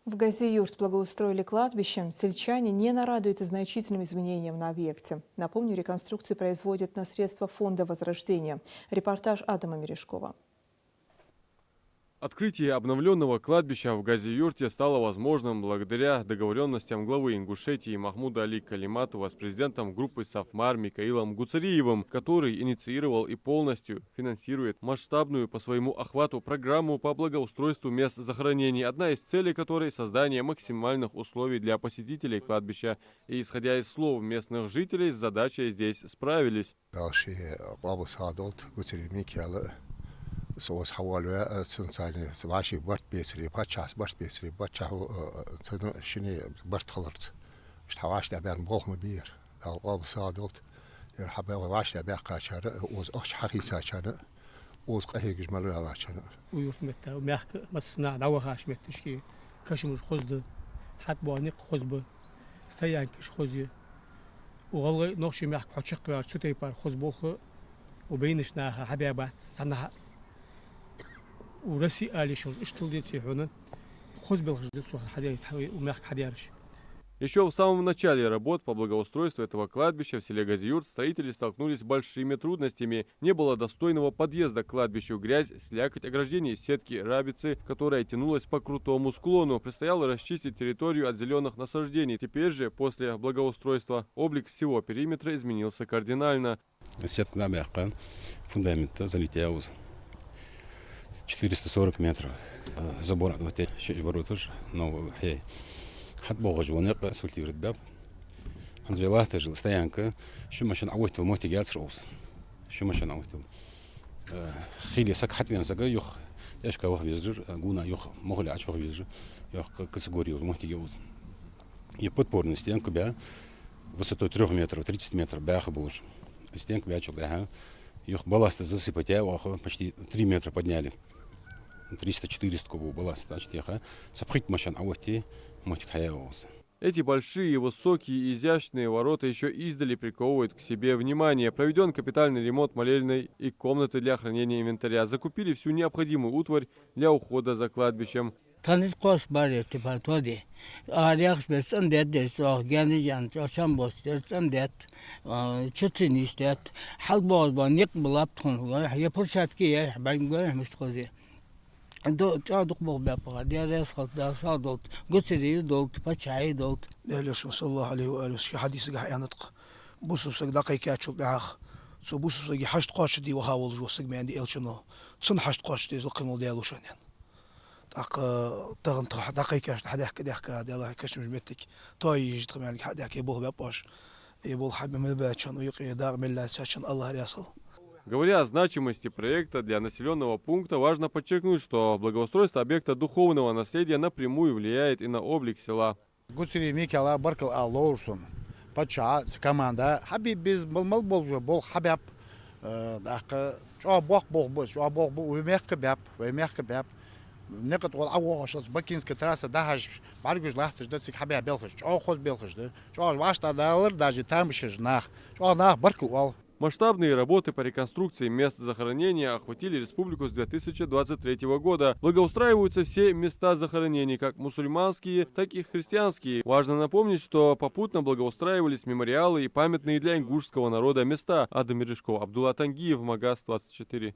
В Гази-Юрт благоустроили кладбище. Сельчане не нарадуются значительным изменениям на объекте. Напомню, реконструкцию производят на средства Фонда Возрождения. Репортаж Адама Мережкова. Открытие обновленного кладбища в Гази-Юрте стало возможным благодаря договоренностям главы Ингушетии Махмуда Али Калиматова с президентом группы Сафмар Микаилом Гуцариевым, который инициировал и полностью финансирует масштабную по своему охвату программу по благоустройству мест захоронений, одна из целей которой – создание максимальных условий для посетителей кладбища. И, исходя из слов местных жителей, с задачей здесь справились. سوس حوالي سنتاني سبعشي برت بيسري باتشاس برت بيسري باتشاو شني برت خلرت اشتواش تبعن بوخ مبير القاب صادلت يرحبا واش تبع قاشر وز اخش حقي ساشر وز قهي جمال على شنو ويوت متى ومحك مسنا نوخاش متشكي كشمش خزد حت بانيق خزب استيان كش خزي وغلي نوشي محك حشق بار شتي بار خزبوخ وبينشنا حبيبات سنها ورسي آلي شغل اشتغل هنا خذ بالخجل صح حدا ومحك حدا يرش. Еще в самом начале работ по благоустройству этого кладбища в селе Гази-Юрт строители столкнулись с большими трудностями. Не было достойного подъезда к кладбищу, грязь, слякоть, ограждение из сетки рабицы, которая тянулась по крутому склону. Предстояло расчистить территорию от зеленых насаждений. Теперь же, после благоустройства, облик всего периметра изменился кардинально. Сетка мягкая, фундамент залетел 440 метров. Забор вот эти ворота же новые. حد بوغج ونق سولتي ورد باب هنزويلاه تجل استيانك شو ماشان عويت الموت جالس روس شو ماشان عويت خيلي سك حد بين سك يخ ايش كوخ بيزر قونا يخ مغلي عشوخ بيزر يخ كسغوري الموت جوز يبط بورن استيانك بيا высотой 3 метров 30 метров бяха булж стенка бячил да يخ балласт засыпать его почти 3 метра подняли 300-400 кубов балласт значит я сапхить машан авти. Эти большие, высокие и изящные ворота еще издали приковывают к себе внимание. Проведен капитальный ремонт молельной и комнаты для хранения инвентаря. Закупили всю необходимую утварь для ухода за кладбищем. تعادق بغبابها ديال يسخط دا صادلت قتري دولت باتشاي دولت ليش صلى الله عليه واله شي حديث قاع ينطق بوسو سق دقيقات شو داخ سو بوسو سق حشت قاش دي وهاول جو سق عندي الشنو صن حشت قاش دي زقمو ديالو شنو داق تغن دقيقات حدا يحكي ديال كاش متك توي تقمن حدا يحكي بغباباش يبول حب من باتشن ويقي داغ ملا ساشن الله يصل. Говоря о значимости проекта для населенного пункта, важно подчеркнуть, что благоустройство объекта духовного наследия напрямую влияет и на облик села. Гуцари Микаила Баркал Аллоусон, Пача, команда, Хабиб без Малболжа, Бол Хабяб, Бог, Умехкабяб, Умехкабяб. Некоторые авошас, Бакинская трасса, Дахаш, Баргуш Лахташ, Датсик Хабяб Белхаш, Хоз Белхаш, Вашта Далар, даже там еще нах, Нах Баркал. Масштабные работы по реконструкции мест захоронения охватили республику с 2023 года. Благоустраиваются все места захоронений, как мусульманские, так и христианские. Важно напомнить, что попутно благоустраивались мемориалы и памятные для ингушского народа места. Адам Мережков, Абдулла Тангиев, Магаз 24.